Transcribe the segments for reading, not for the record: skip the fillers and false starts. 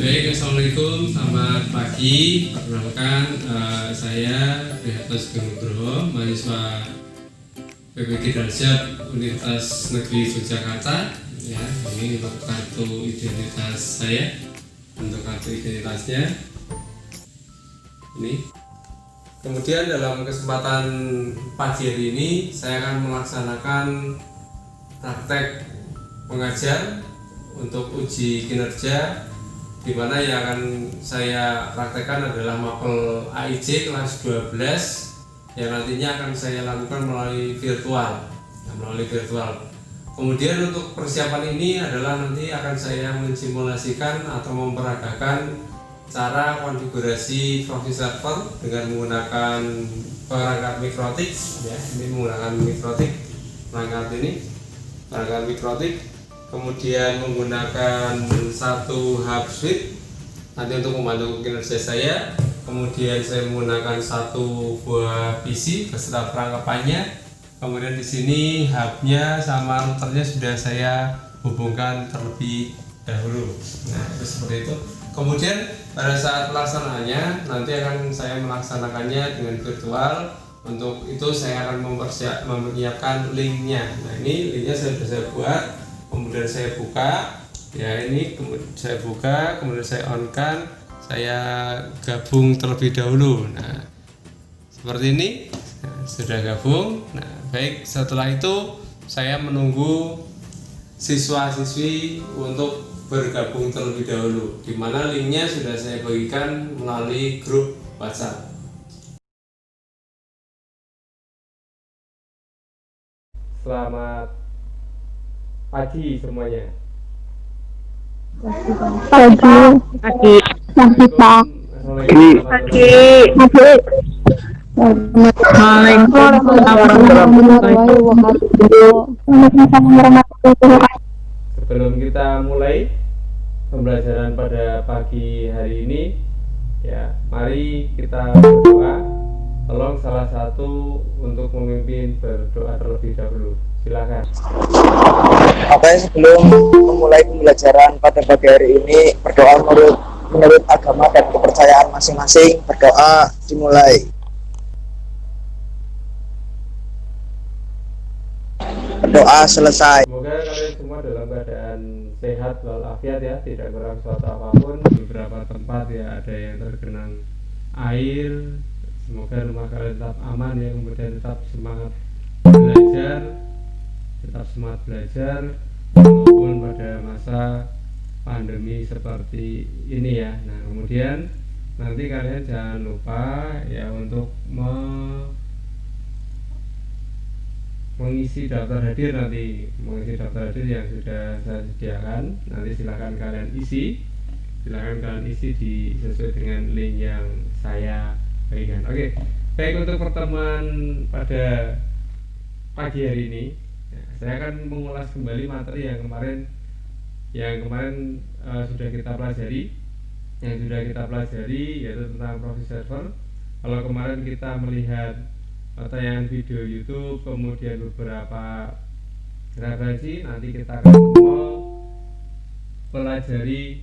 Baik, Assalamualaikum, selamat pagi. Perkenalkan, saya Prihatos Nugroho, mahasiswa PPG Darjat Universitas Negeri Yogyakarta. Ya, ini untuk kartu identitas saya. Untuk kartu identitasnya ini. Kemudian dalam kesempatan pagi hari ini saya akan melaksanakan praktek mengajar untuk uji kinerja, di mana yang akan saya praktekkan adalah mapel AIJ kelas 12 yang nantinya akan saya lakukan melalui virtual. Kemudian untuk persiapan ini adalah nanti akan saya mensimulasikan atau memperagakan cara konfigurasi proxy server dengan menggunakan perangkat mikrotik. Ya, ini menggunakan mikrotik, perangkat mikrotik. Kemudian menggunakan satu hub suite nanti untuk membantu kinerja saya. Kemudian saya menggunakan satu buah PC beserta perangkapannya. Kemudian di sini hubnya sama routernya sudah saya hubungkan terlebih dahulu. Nah, itu seperti itu. Kemudian pada saat pelaksanaannya nanti akan saya melaksanakannya dengan virtual. Untuk itu saya akan menyiapkan linknya. Nah, ini linknya sudah saya buat. Kemudian saya buka, ya ini saya buka, kemudian saya on-kan, saya gabung terlebih dahulu. Nah, seperti ini, sudah gabung. Nah, baik, setelah itu saya menunggu siswa-siswi untuk bergabung terlebih dahulu, di mana linknya sudah saya bagikan melalui grup WhatsApp. Selamat pagi semuanya. Pagi. Pagi. Pagi, Pak. Pagi. Waalaikumsalam warahmatullahi wabarakatuh. Sebelum kita mulai pembelajaran pada pagi hari ini, ya, mari kita berdoa. Tolong salah satu untuk memimpin berdoa terlebih dahulu. Silakan. Oke, sebelum memulai pembelajaran pada pagi hari ini, berdoa menurut agama dan kepercayaan masing-masing. Berdoa dimulai. Berdoa selesai. Semoga kalian semua dalam keadaan sehat walafiat, ya, tidak kurang suatu apapun. Beberapa tempat ya ada yang tergenang air. Semoga rumah kalian tetap aman, ya, kemudian tetap semangat belajar walaupun pada masa pandemi seperti ini, ya. Nah, kemudian nanti kalian jangan lupa, ya, untuk mengisi daftar hadir yang sudah saya sediakan. Nanti silakan kalian isi sesuai dengan link yang saya bagikan. Oke, baik, untuk pertemuan pada pagi hari ini, ya, saya akan mengulas kembali materi yang kemarin sudah kita pelajari, yaitu tentang proxy server. Kalau kemarin kita melihat tayangan video YouTube, kemudian beberapa referensi, nanti kita akan mempelajari,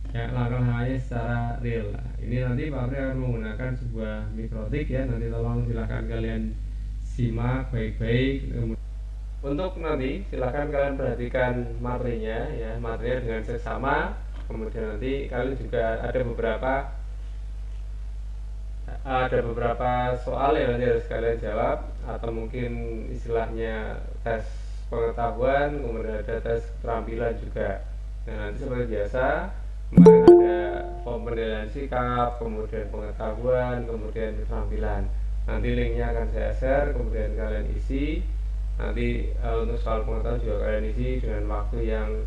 ya, langkah-langkahnya secara real. Ini nanti Pak Pri akan menggunakan sebuah mikrotik, ya. Nanti tolong silahkan kalian simak baik-baik. Untuk nanti silahkan kalian perhatikan materinya, ya, materinya dengan seksama. Kemudian nanti kalian juga ada beberapa soal yang nanti harus kalian jawab, atau mungkin istilahnya tes pengetahuan, kemudian ada tes keterampilan juga. Nah, nanti seperti biasa kemarin ada form penilaian sikap, kemudian pengetahuan, kemudian keterampilan. Nanti linknya akan saya share, kemudian kalian isi. Nanti untuk soal pengetahuan juga kalian isi dengan waktu yang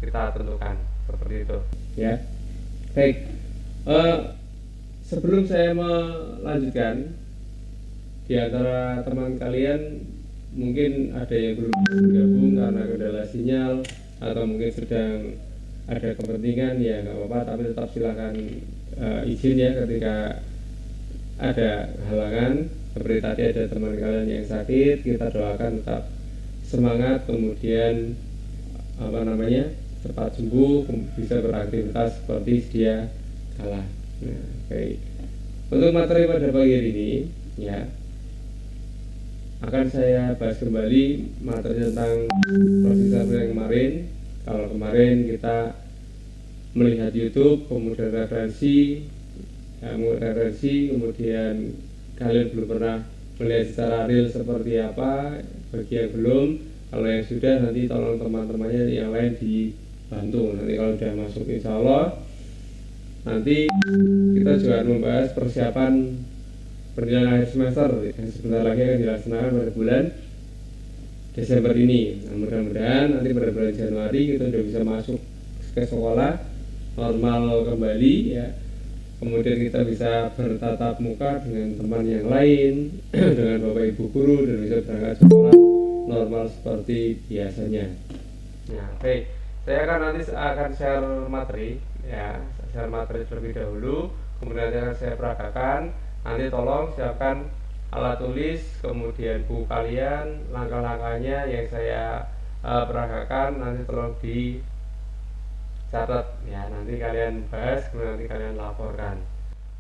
kita tentukan, seperti itu, ya. Baik, sebelum saya melanjutkan, di antara teman kalian mungkin ada yang belum bergabung karena kendala sinyal atau mungkin sedang ada kepentingan, ya nggak apa-apa, tapi tetap silakan izin, ya, ketika ada halangan. Seperti tadi ada teman kalian yang sakit, kita doakan tetap semangat, kemudian cepat sembuh, bisa beraktivitas seperti sedia kala. Nah, baik. Untuk materi pada pagi hari ini, ya, akan saya bahas kembali materi tentang proses server yang kemarin. Kalau kemarin kita melihat YouTube, kemudian referensi, kemudian kalian belum pernah melihat secara real seperti apa. Bagi yang belum, kalau yang sudah, nanti tolong teman-temannya yang lain dibantu. Nanti kalau sudah masuk, insya Allah nanti kita juga membahas persiapan penilaian akhir semester yang sebentar lagi akan dilaksanakan pada bulan Desember ini. Nah, mudah-mudahan nanti pada bulan Januari kita sudah bisa masuk ke sekolah normal kembali, ya. Kemudian kita bisa bertatap muka dengan teman yang lain, dengan bapak ibu guru, dan bisa berangkat sekolah normal seperti biasanya. Nah, baik, saya nanti akan share materi, ya, share materi terlebih dahulu, kemudian saya peragakan. Nanti tolong siapkan alat tulis, kemudian buku kalian, langkah-langkahnya yang saya peragakan nanti tolong dicatat, ya. Nanti kalian bahas, kemudian nanti kalian laporkan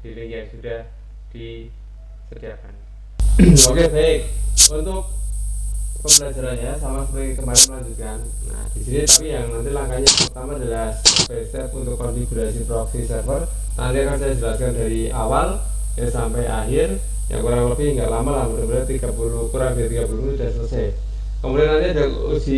di link yang sudah disediakan. Oke, baik. Untuk pembelajarannya sama seperti kemarin melanjutkan. Nah, di sini tapi yang nanti langkahnya pertama adalah step untuk konfigurasi proxy server. Nanti akan saya jelaskan dari awal ya sampai akhir, yang kurang lebih nggak lama lah, mudah-mudahan 30 menit sudah selesai. Kemudian nanti ada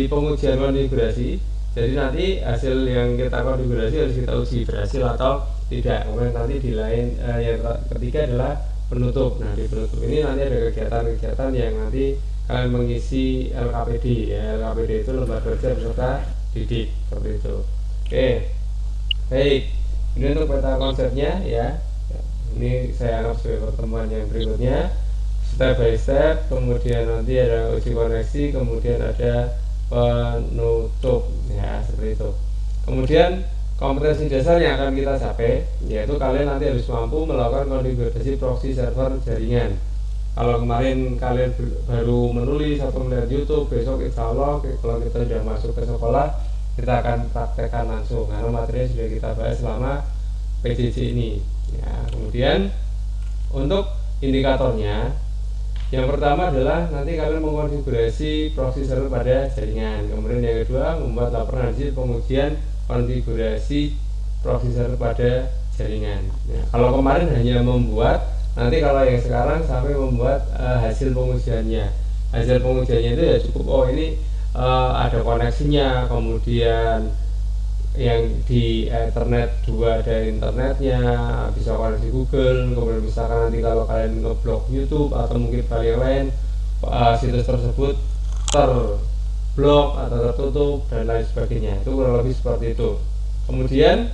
pengujian konfigurasi. Jadi nanti hasil yang kita konfigurasi harus kita uji berhasil atau tidak. Kemudian nanti di lain yang ketiga adalah penutup. Nah, di penutup ini nanti ada kegiatan-kegiatan yang nanti kalian mengisi LKPD, ya. LKPD itu lembar kerja peserta didik, seperti itu. Oke, baik. Ini untuk peta konsepnya, ya. Ini saya anggap sebagai pertemuan yang berikutnya, step by step. Kemudian nanti ada uji koneksi, kemudian ada penutup, ya, seperti itu. Kemudian kompetensi dasar yang akan kita capai, yaitu kalian nanti harus mampu melakukan konfigurasi proxy server jaringan. Kalau kemarin kalian baru menulis atau melihat YouTube, besok insya Allah kalau kita sudah masuk ke sekolah, kita akan praktekkan langsung karena materi sudah kita bahas selama PJJ ini, ya. Kemudian untuk indikatornya, yang pertama adalah nanti kalian mengkonfigurasi proxy server pada jaringan. Kemudian yang kedua, membuat laporan hasil pengujian konfigurasi proxy server pada jaringan. Ya, kalau kemarin hanya membuat, nanti kalau yang sekarang sampai membuat hasil pengujiannya. Hasil pengujiannya itu ya cukup, oh ini ada koneksinya, kemudian yang di internet dua ada internetnya, bisa koneksi Google, kemudian misalkan nanti kalau kalian ngeblok YouTube atau mungkin hal yang lain, situs tersebut terblok atau tertutup dan lain sebagainya. Itu kurang lebih seperti itu. Kemudian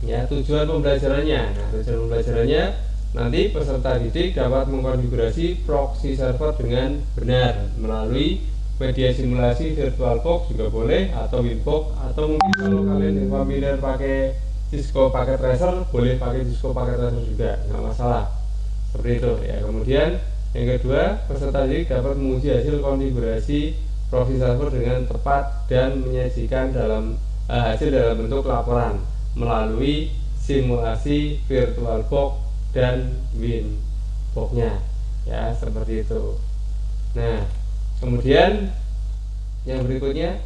ya tujuan pembelajarannya. Nah, tujuan pembelajarannya nanti peserta didik dapat mengkonfigurasi proxy server dengan benar melalui media simulasi VirtualBox juga boleh, atau Winbox, atau mungkin kalau kalian yang familiar pakai Cisco Packet Tracer, boleh pakai Cisco Packet Tracer juga, nggak masalah, seperti itu, ya. Kemudian yang kedua, peserta didik dapat menguji hasil konfigurasi proxy server dengan tepat dan menyajikan hasil dalam bentuk laporan melalui simulasi VirtualBox dan Winbox-nya, ya, seperti itu. Nah, kemudian yang berikutnya,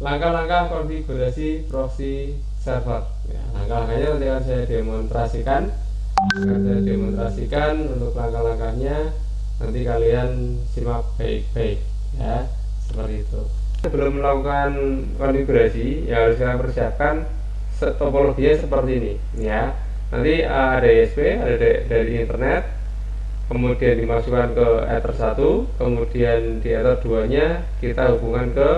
langkah-langkah konfigurasi proxy server. Ya, langkah-langkahnya nanti akan saya demonstrasikan. Untuk langkah-langkahnya nanti kalian simak baik-baik, ya, seperti itu. Sebelum melakukan konfigurasi, ya harus kalian persiapkan topologinya seperti ini, ya. Nanti ada ISP, ada dari internet, kemudian dimasukkan ke Ether 1, kemudian di Ether 2 nya kita hubungkan ke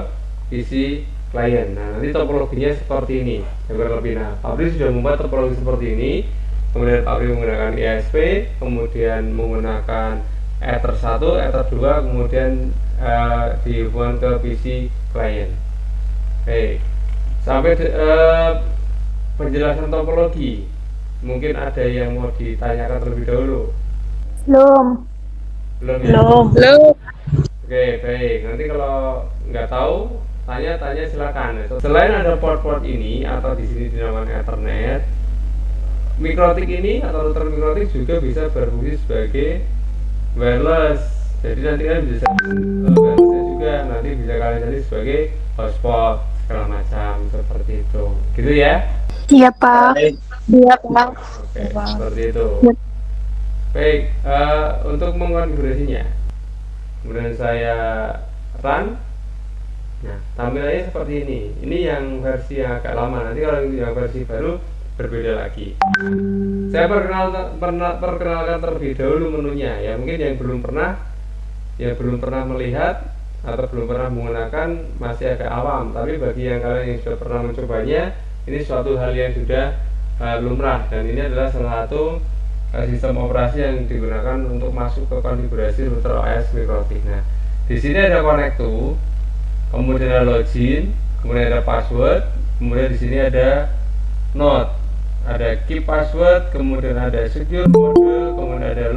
PC klien. Nah, nanti topologinya seperti ini, yang kurang lebih. Nah, pabrik sudah membuat topologi seperti ini. Kemudian pabrik menggunakan ISP, kemudian menggunakan Ether 1, Ether 2, kemudian dihubungkan ke PC klien. Baik, sampai penjelasan topologi. Mungkin ada yang mau ditanyakan terlebih dahulu. Belum. Ya? Oke, Oke, baik. Nanti kalau nggak tahu, tanya-tanya silakan. Selain ada port-port ini atau di sini dinamakan Ethernet, mikrotik ini atau router mikrotik juga bisa berfungsi sebagai wireless. Jadi nanti kan bisa wirelessnya juga nanti bisa kalian jadi sebagai hotspot segala macam seperti itu. Gitu ya? Iya Pak. Iya Pak. Oke, seperti itu. Baik, untuk mengkonfigurasinya, kemudian saya run. Nah, tampilannya seperti ini. Ini yang versi yang agak lama. Nanti kalau yang versi baru berbeda lagi. Saya perkenalkan terlebih dahulu menunya. Ya mungkin yang belum pernah melihat atau belum pernah menggunakan masih agak awam. Tapi bagi yang kalian yang sudah pernah mencobanya, ini suatu hal yang sudah lumrah, dan ini adalah salah satu sistem operasi yang digunakan untuk masuk ke konfigurasi router OS mikrotik. Nah, di sini ada connect to, kemudian ada login, kemudian ada password, kemudian di sini ada node, ada keep password, kemudian ada secure mode, kemudian ada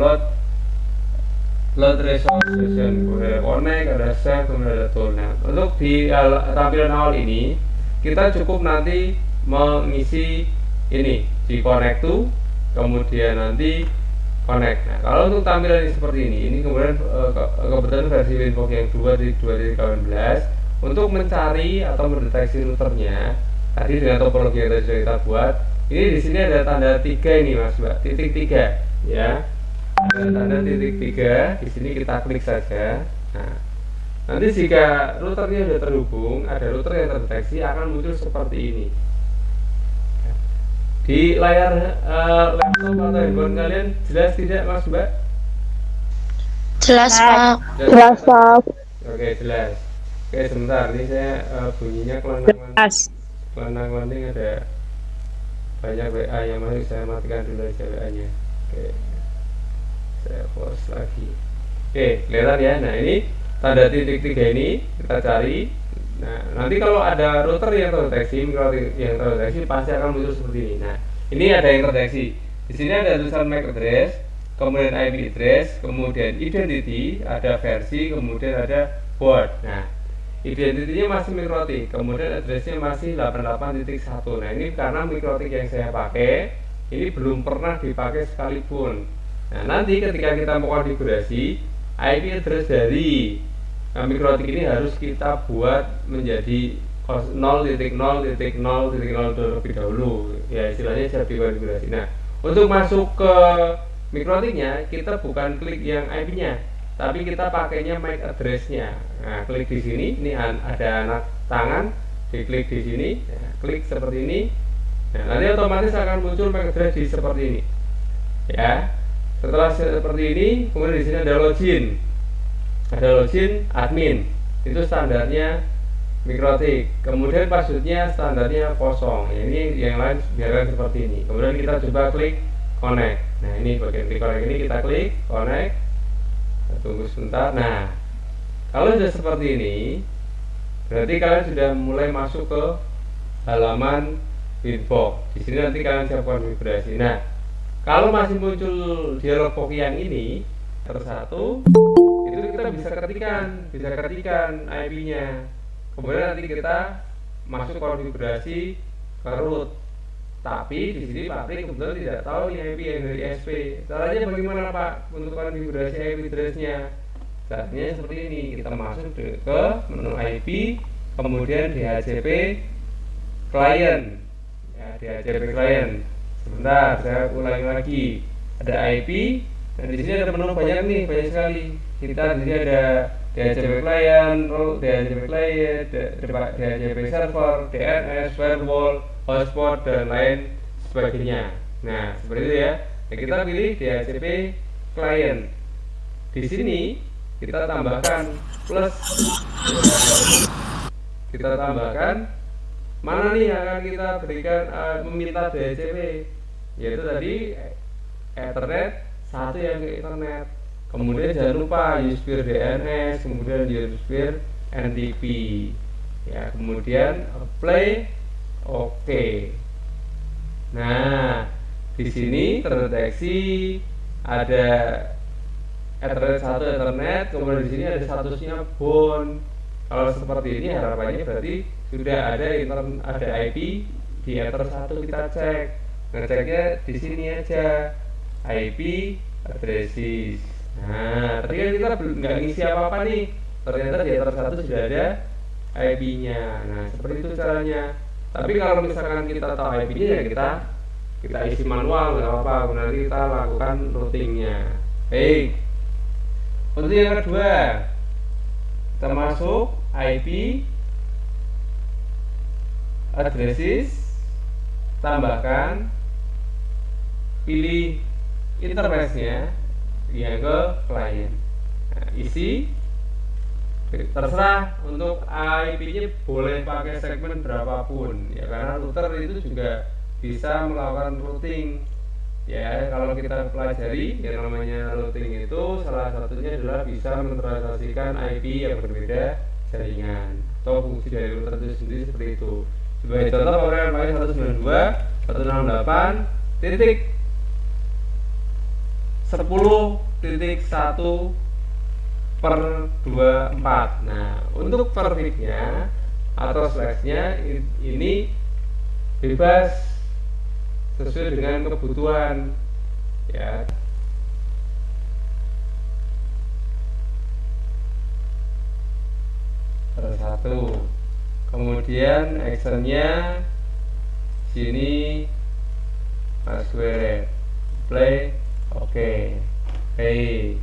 load resource session, kemudian ada connect, ada save, kemudian ada tool. Nah, untuk di tampilan awal ini kita cukup nanti mengisi ini di connect to, kemudian nanti connect. Nah, kalau untuk tampilan ini seperti ini kemudian kebetulan versi Winbox yang 2.2.18 untuk mencari atau mendeteksi routernya tadi dengan topologi yang tadi sudah kita buat. Ini di sini ada tanda 3 ini Mas Mbak, titik 3 ya. Ada tanda titik 3, di sini kita klik saja. Nah, nanti jika routernya sudah terhubung, ada router yang terdeteksi akan muncul seperti ini. Di layar laptop atau handphone kalian jelas tidak Mas Mbak? Jelas Pak. Jelas Pak. Oke, jelas. Oke, sebentar, ini saya bunyinya kelanang-lanang ada banyak WA yang masuk, saya matikan dulu aja WA-nya. Oke, saya force lagi. Oke, kelihatan ya. Nah, ini tanda titik 3 ini kita cari. Nah, nanti kalau ada router yang terdeteksi, mikrotik yang terdeteksi pasti akan muncul seperti ini. Nah, ini ada yang terdeteksi. Di sini ada tulisan MAC address, kemudian IP address, kemudian identity, ada versi, kemudian ada port. Nah, identitinya masih mikrotik, kemudian addressnya masih 88.1. Nah, ini karena mikrotik yang saya pakai ini belum pernah dipakai sekalipun. Nah, nanti ketika kita mau konfigurasi IP address dari mikrotik ini harus kita buat menjadi 0.0.0.0 terlebih dahulu, ya istilahnya siap dikonfigurasi. Nah, untuk masuk ke mikrotiknya kita bukan klik yang IP-nya, tapi kita pakainya MAC address-nya. Nah, klik di sini, ini ada anak tangan, diklik di sini, ya, klik seperti ini. Nah, nanti otomatis akan muncul MAC address di seperti ini. Ya, setelah seperti ini, kemudian di sini ada login. Ada login admin, itu standarnya mikrotik. Kemudian passwordnya standarnya kosong. Ini yang lain biarkan seperti ini. Kemudian kita coba klik connect. Nah, ini bagian klik connect ini kita klik connect. Kita tunggu sebentar. Nah, kalau sudah seperti ini, berarti kalian sudah mulai masuk ke halaman Winbox. Di sini nanti kalian siap konfigurasi. Nah, kalau masih muncul dialog box yang ini tersatu, itu kita bisa ketikan IP-nya. Kemudian nanti kita masuk konfigurasi ke root. Tapi di sini pabrik kebetulan tidak tahu ini IP yang dari SP. Caranya bagaimana Pak untuk konfigurasi IP address-nya? Caranya seperti ini. Kita masuk ke menu IP, kemudian DHCP client. Ya, DHCP client. Sebentar, saya ulangi lagi. Ada IP. Dan di sini ada menu banyak nih, banyak sekali. Kita di sini ada DHCP client, DHCP client, DHCP server, DNS, firewall, hotspot, dan lain sebagainya. Nah, seperti itu ya. Nah, kita pilih DHCP client. Di sini kita tambahkan plus. Kita tambahkan mana nih yang akan kita berikan meminta DHCP, yaitu tadi Ethernet satu yang ke internet. Kemudian jangan lupa user DNS, kemudian user NTP. Ya, kemudian apply, oke. Nah, di sini terdeteksi ada Ethernet 1 Ethernet, kemudian di sini ada statusnya bound. Kalau seperti ini harapannya berarti sudah ada IP di Ether 1. Kita cek, ngeceknya di sini aja, IP addresses. Nah, tadi kan kita nggak ngisi apa-apa nih, ternyata di Ether 1 sudah ada IP-nya. Nah, seperti itu caranya. Tapi kalau misalkan kita tahu IP-nya ya kita isi manual, nggak apa-apa. Nanti kita lakukan routingnya. Baik. Untuk yang kedua, kita masuk IP addresses, tambahkan, pilih interface-nya yang ke klien. Nah, isi, terserah untuk IP-nya boleh pakai segmen berapapun ya, karena router itu juga bisa melakukan routing ya. Kalau kita pelajari yang namanya routing itu salah satunya adalah bisa mentransaksikan IP yang berbeda jaringan atau fungsi dari router itu sendiri seperti itu. Sebagai contoh, program pakai 192.168.1/24. Nah, untuk per week-nya atau slash-nya ini bebas sesuai dengan kebutuhan ya. Satu, kemudian actionnya sini password play, oke. Hey,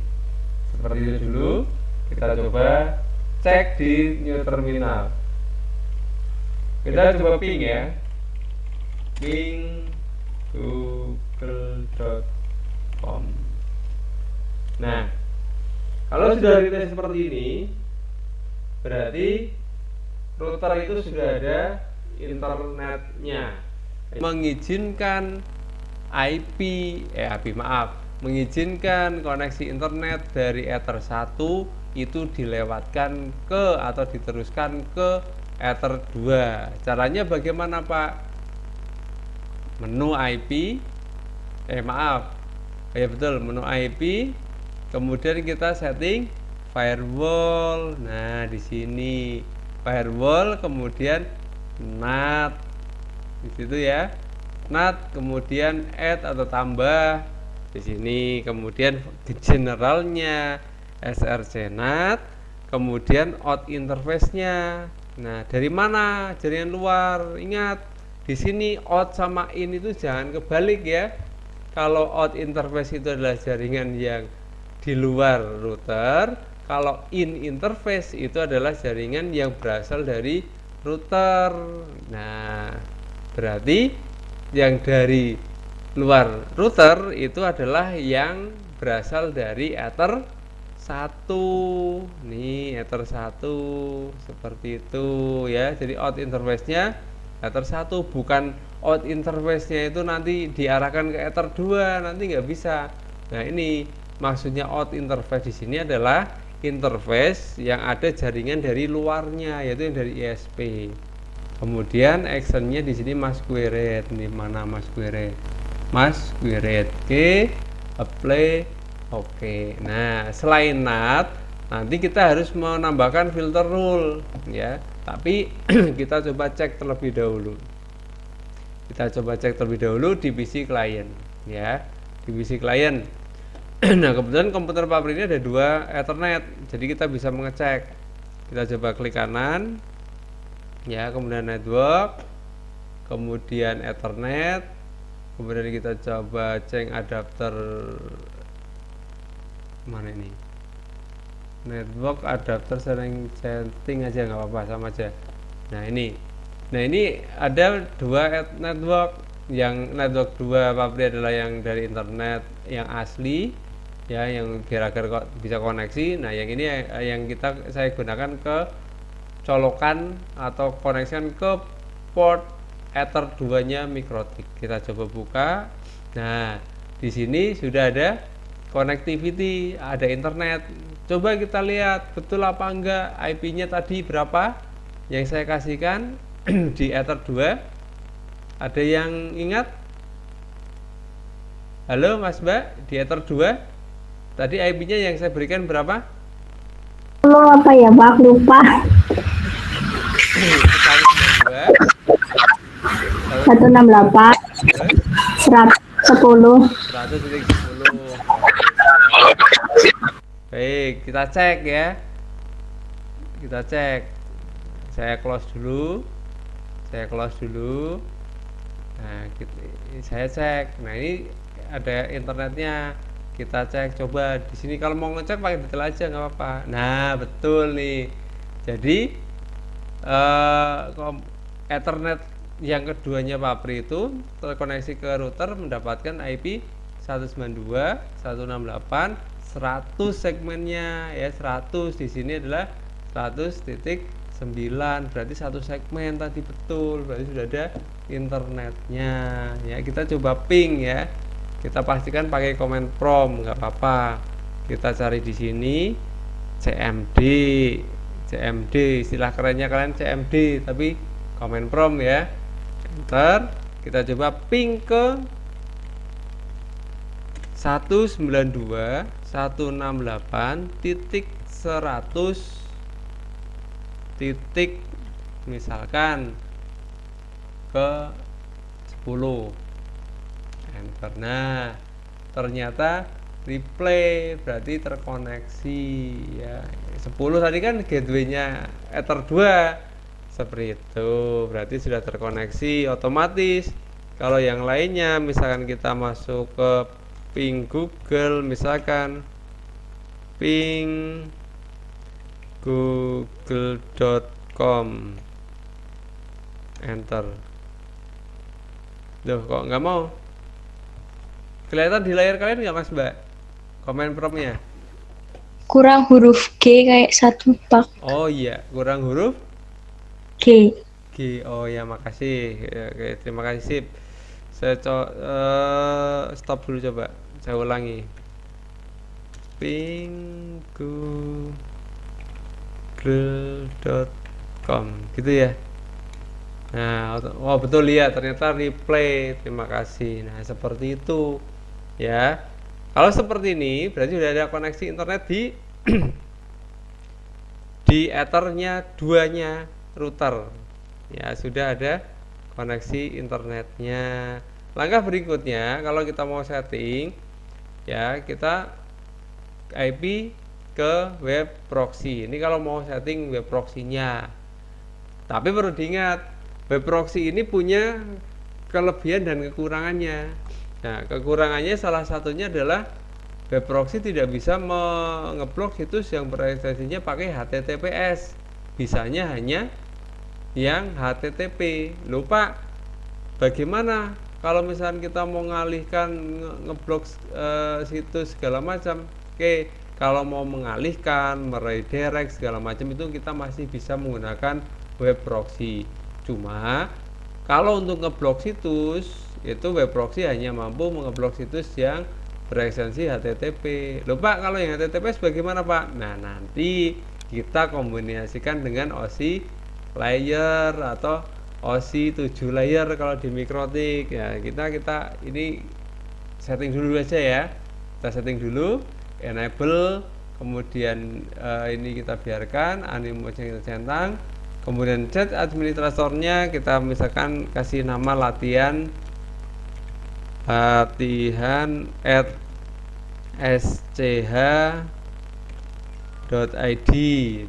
seperti itu dulu. Kita coba cek di new terminal. Kita coba ping ya, ping google.com. Nah, kalau sudah reset seperti ini, berarti router itu sudah ada internetnya, mengizinkan mengizinkan koneksi internet dari Ether 1 itu dilewatkan ke atau diteruskan ke Ether 2. Caranya bagaimana, Pak? Menu IP, menu IP, kemudian kita setting firewall. Nah, di sini firewall, kemudian NAT di situ ya, NAT, kemudian add atau tambah di sini, kemudian generalnya src NAT, kemudian out interface-nya. Nah, dari mana? Jaringan luar. Ingat, di sini out sama in itu jangan kebalik ya. Kalau out interface itu adalah jaringan yang di luar router, kalau in interface itu adalah jaringan yang berasal dari router. Nah, berarti yang dari luar router itu adalah yang berasal dari Ether 1. Nih, Ether 1 seperti itu ya. Jadi out interface-nya Ether 1, bukan out interface-nya itu nanti diarahkan ke Ether 2, nanti nggak bisa. Nah, ini maksudnya out interface di sini adalah interface yang ada jaringan dari luarnya, yaitu yang dari ISP. Kemudian actionnya di sini masquerade. Di mana masquerade? Masquerade, oke, apply, oke. Nah, selain NAT, nanti kita harus menambahkan filter rule ya. Tapi kita coba cek terlebih dahulu. Di PC client ya, di PC client. Nah, kebetulan komputer Pak ini ada 2 Ethernet, jadi kita bisa mengecek. Kita coba klik kanan ya, kemudian network, kemudian Ethernet, kemudian kita coba cek adapter mana ini, network adapter, sering setting aja nggak apa-apa, sama aja. Nah ini ada 2 network. Yang network 2 Papri adalah yang dari internet yang asli ya, yang kira-kira kok bisa koneksi. Nah, yang ini yang saya gunakan ke colokan atau koneksikan ke port Ether 2-nya Mikrotik. Kita coba buka. Nah, di sini sudah ada connectivity, ada internet. Coba kita lihat betul apa enggak IP-nya tadi berapa yang saya kasihkan di Ether 2. Ada yang ingat? Halo Mas Mbak, di Ether 2 Tadi IP-nya yang saya berikan berapa? Lo apa ya Pak? Lupa. 168 110. 100,10. Baik, kita cek ya. Kita cek. Saya close dulu. Nah, saya cek. Nah, ini ada internetnya. Kita cek, coba di sini kalau mau ngecek pakai detail aja nggak apa-apa. Nah, betul nih. Jadi Ethernet yang keduanya Papri itu terkoneksi ke router mendapatkan IP 192.168 100 segmennya ya, 100 di sini adalah 100.9, berarti satu segmen tadi betul, berarti sudah ada internetnya ya. Kita coba ping ya, kita pastikan pakai command prompt, nggak apa-apa. Kita cari di sini CMD, istilah kerennya kalian CMD, tapi command prompt ya, enter. Kita coba ping ke 192.168.100 titik misalkan ke 10, enter. Nah, ternyata replay, berarti terkoneksi ya. 10 tadi kan gateway-nya Ether 2 seperti itu, berarti sudah terkoneksi otomatis. Kalau yang lainnya misalkan kita masuk ke ping Google, misalkan ping google.com, enter. Loh, kok nggak mau kelihatan di layar kalian nggak Mas Mbak komen promnya? Kurang huruf G kayak satu Pak. Oh iya, kurang huruf G. Oh ya, makasih ya, oke, terima kasih, sip. Saya stop dulu, coba saya ulangi. pinggoogle.com gitu ya. Nah, oh betul ya, ternyata replay, terima kasih. Nah, seperti itu ya. Kalau seperti ini berarti sudah ada koneksi internet di ethernya duanya router ya, sudah ada koneksi internetnya. Langkah berikutnya, kalau kita mau setting ya, kita IP ke web proxy. Ini kalau mau setting web proxy-nya. Tapi perlu diingat, web proxy ini punya kelebihan dan kekurangannya. Nah, kekurangannya salah satunya adalah web proxy tidak bisa mengeblok situs yang berekspresinya pakai HTTPS. Bisanya hanya yang HTTP. Lupa bagaimana kalau misalnya kita mau mengalihkan ngeblok situs segala macam. Oke, kalau mau mengalihkan, meredirect segala macam itu kita masih bisa menggunakan web proxy. Cuma kalau untuk ngeblok situs itu web proxy hanya mampu mengeblok situs yang berekstensi HTTP. Lupa kalau yang HTTPS bagaimana Pak? Nah, nanti kita kombinasikan dengan OSI layer atau OSI 7 layer kalau di Mikrotik ya. Kita ini setting dulu aja ya. Kita setting dulu, enable, kemudian ini kita biarkan animasi kita centang, kemudian chat administratornya kita misalkan kasih nama latihan at sch.id.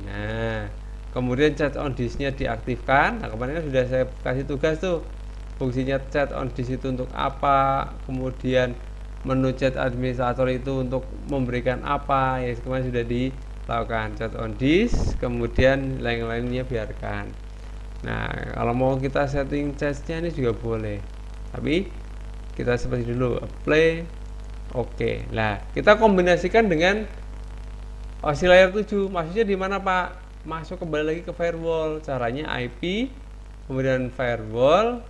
Nah, kemudian chat on disk-nya diaktifkan. Nah, kemarin kan sudah saya kasih tugas tuh, fungsinya chat on disk itu untuk apa, kemudian menu chat administrator itu untuk memberikan apa, ya kemarin sudah dilakukan. Chat on disk, kemudian lain-lainnya biarkan. Nah, kalau mau kita setting chat-nya ini juga boleh, tapi kita seperti dulu, apply, oke. Nah, kita kombinasikan dengan OSI layer 7. Maksudnya di mana Pak? Masuk kembali lagi ke firewall. Caranya IP, kemudian firewall,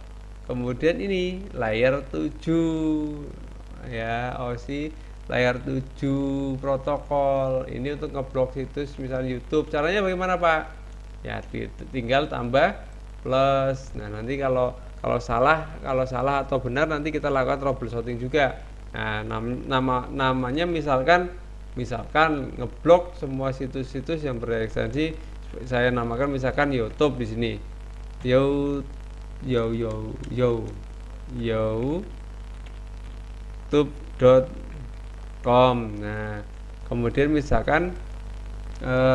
kemudian ini layer 7 ya, OSI layer 7 protokol. Ini untuk ngeblok situs misalnya YouTube. Caranya bagaimana Pak? Ya, tinggal tambah plus. Nah, nanti kalau salah atau benar nanti kita lakukan troubleshooting juga. Nah, namanya misalkan misalkan ngeblok semua situs-situs yang berekstensi, saya namakan misalkan YouTube di sini. youtube.com. Nah, kemudian misalkan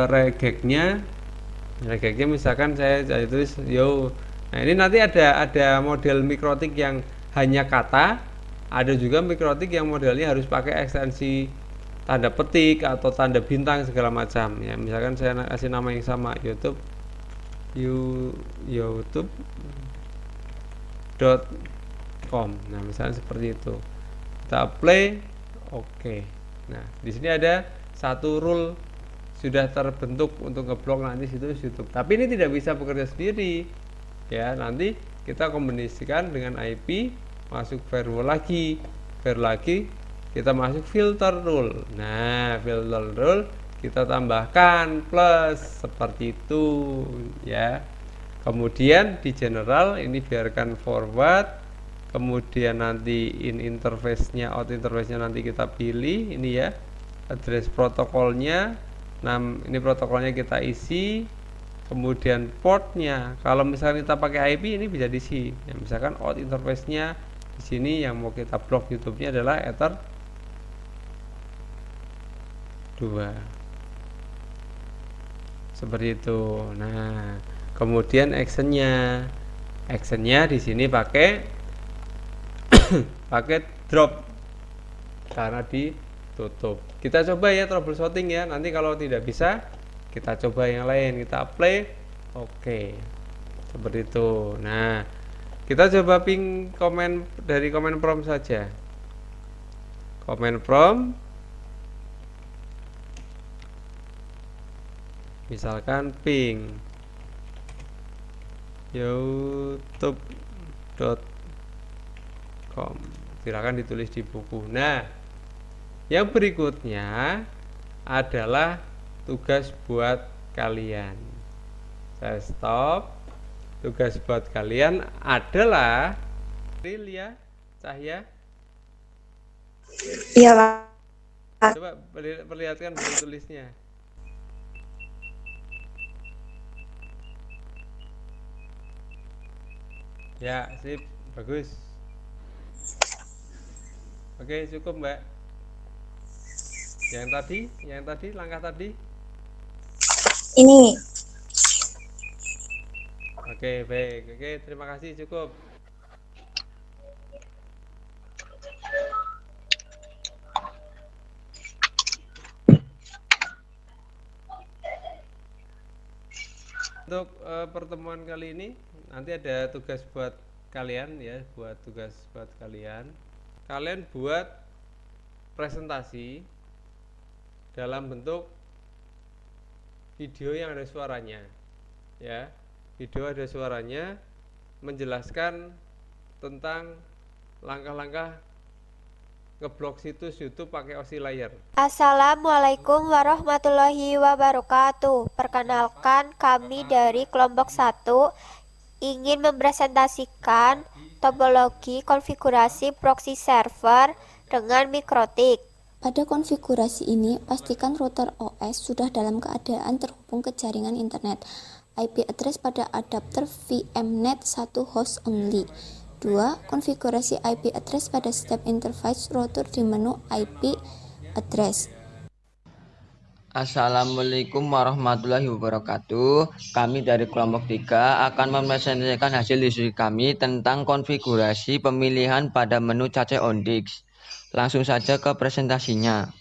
regegnya misalkan saya tulis yo. Nah, ini nanti ada model mikrotik yang hanya kata, ada juga mikrotik yang modelnya harus pakai ekstensi tanda petik atau tanda bintang segala macam ya. Misalkan saya kasih nama yang sama, youtube.com. Nah, misalnya seperti itu. Kita play, oke. Nah, di sini ada satu rule sudah terbentuk untuk ngeblok nanti situs YouTube. Tapi ini tidak bisa bekerja sendiri. Ya, nanti kita kombinasikan dengan IP, masuk firewall lagi, kita masuk filter rule. Nah, filter rule kita tambahkan plus seperti itu ya. Kemudian di general ini biarkan forward. Kemudian nanti in interface-nya, out interface-nya nanti kita pilih ini ya. Address protokolnya. Nah, ini protokolnya kita isi. Kemudian portnya, kalau misalnya kita pakai IP ini bisa diisi. Ya, misalkan out interface-nya di sini yang mau kita blok YouTube-nya adalah Ether 2. Seperti itu. Nah, kemudian actionnya di sini pakai drop karena ditutup. Kita coba ya troubleshooting ya. Nanti kalau tidak bisa kita coba yang lain, kita play. Oke. Seperti itu. Nah, kita coba ping komen dari comment prompt saja. Comment prompt misalkan ping youtube.com, silakan ditulis di buku. Nah, yang berikutnya adalah tugas buat kalian. Saya stop. Tugas buat kalian adalah real ya, Cahya. Iya, Pak. Coba perlihatkan buku tulisnya. Ya, sip, bagus. Oke, cukup, Mbak. Yang tadi, langkah tadi. Ini. Oke, baik. Oke, terima kasih, cukup. Untuk pertemuan kali ini nanti ada tugas buat kalian ya, kalian buat presentasi dalam bentuk video yang ada suaranya ya. Video ada suaranya menjelaskan tentang langkah-langkah ngeblok situs YouTube pakai OsiLayer. Assalamualaikum warahmatullahi wabarakatuh. Perkenalkan, kami dari kelompok 1 ingin mempresentasikan topologi konfigurasi proxy server dengan mikrotik. Pada konfigurasi ini, pastikan router OS sudah dalam keadaan terhubung ke jaringan internet. IP address pada adapter VMnet 1 host only. 2. Konfigurasi IP address pada step interface router di menu IP address. Assalamualaikum warahmatullahi wabarakatuh. Kami dari kelompok 3 akan mempresentasikan hasil diskusi kami tentang konfigurasi pemilihan pada menu CACE OnDix. Langsung saja ke presentasinya.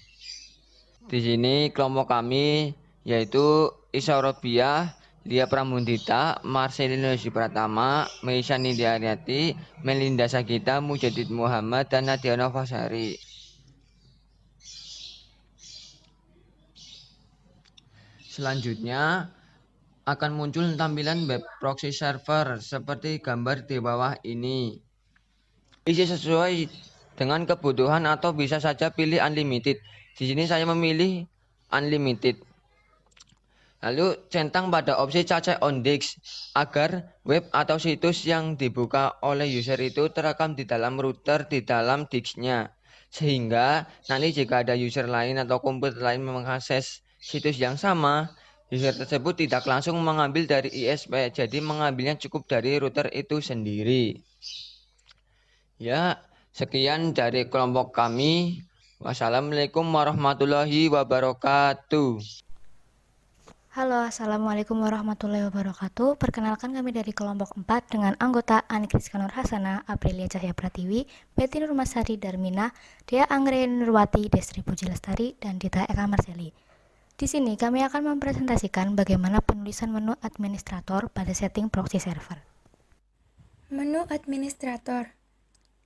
Di sini kelompok kami yaitu Isa Robiah, Lia Pramundita, Marcelino Yosi Pratama, Meisha Nindya Aryati, Melinda Sagita, Mujadid Muhammad, dan Nadia Novasari. Selanjutnya akan muncul tampilan web proxy server seperti gambar di bawah ini. Isi sesuai dengan kebutuhan atau bisa saja pilih unlimited. Di sini saya memilih unlimited. Lalu centang pada opsi CACE OnDix agar web atau situs yang dibuka oleh user itu terekam di dalam router di dalam disknya. Sehingga nanti jika ada user lain atau komputer lain mengakses situs yang sama, user tersebut tidak langsung mengambil dari ISP, jadi mengambilnya cukup dari router itu sendiri. Ya, sekian dari kelompok kami. Wassalamualaikum warahmatullahi wabarakatuh. Halo, Assalamualaikum warahmatullahi wabarakatuh. Perkenalkan kami dari kelompok 4 dengan anggota Anikriska Nur Hasana, Aprilia Cahya Pratiwi, Betty Nurmasari Darmina, Dea Anggre Nurwati, Destri Puji Lestari, dan Dita Eka Marseli. Di sini kami akan mempresentasikan bagaimana penulisan menu administrator pada setting proxy server. Menu administrator.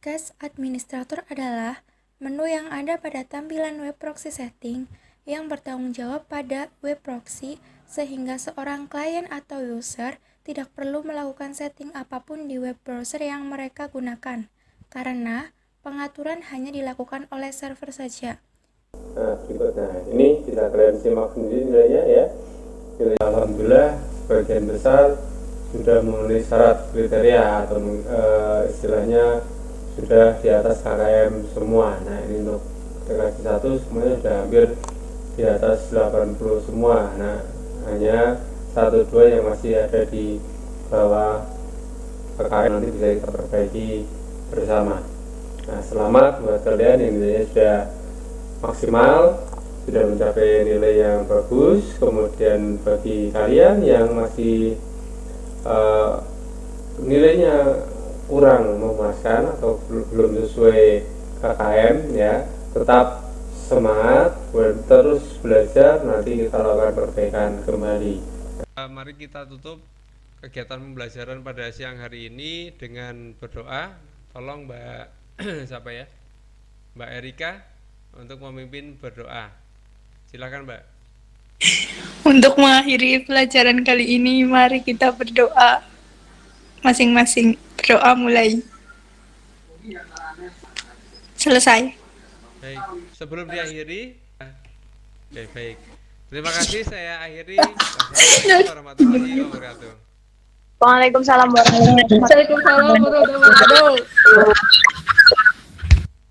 Cache administrator adalah menu yang ada pada tampilan web proxy setting yang bertanggung jawab pada web proxy sehingga seorang klien atau user tidak perlu melakukan setting apapun di web browser yang mereka gunakan, karena pengaturan hanya dilakukan oleh server saja. Nah, berikutnya ini bisa kalian simak sendiri nilainya ya. Nilai alhamdulillah sebagian besar sudah memenuhi syarat kriteria atau istilahnya sudah di atas KKM semua. Nah, ini untuk TKJ 1 semuanya sudah hampir di atas 80 semua. Nah, hanya 1-2 yang masih ada di bawah KKM, nanti bisa kita perbaiki bersama. Nah, selamat buat kalian yang nilainya sudah maksimal, sudah mencapai nilai yang bagus. Kemudian bagi kalian yang masih nilainya kurang memuaskan atau belum sesuai KKM ya, tetap semangat terus belajar, nanti kita lakukan perbaikan kembali. Mari kita tutup kegiatan pembelajaran pada siang hari ini dengan berdoa. Tolong Mbak siapa ya? Mbak Erika untuk memimpin berdoa. Silakan Mbak. Untuk mengakhiri pelajaran kali ini, mari kita berdoa masing-masing. Berdoa mulai. Selesai. Baik, sebelum diakhiri, oke, baik. Terima kasih, saya akhiri. Wassalamualaikum warahmatullahi wabarakatuh. Waalaikumsalam warahmatullahi wabarakatuh. Waalaikumsalam warahmatullahi wabarakatuh.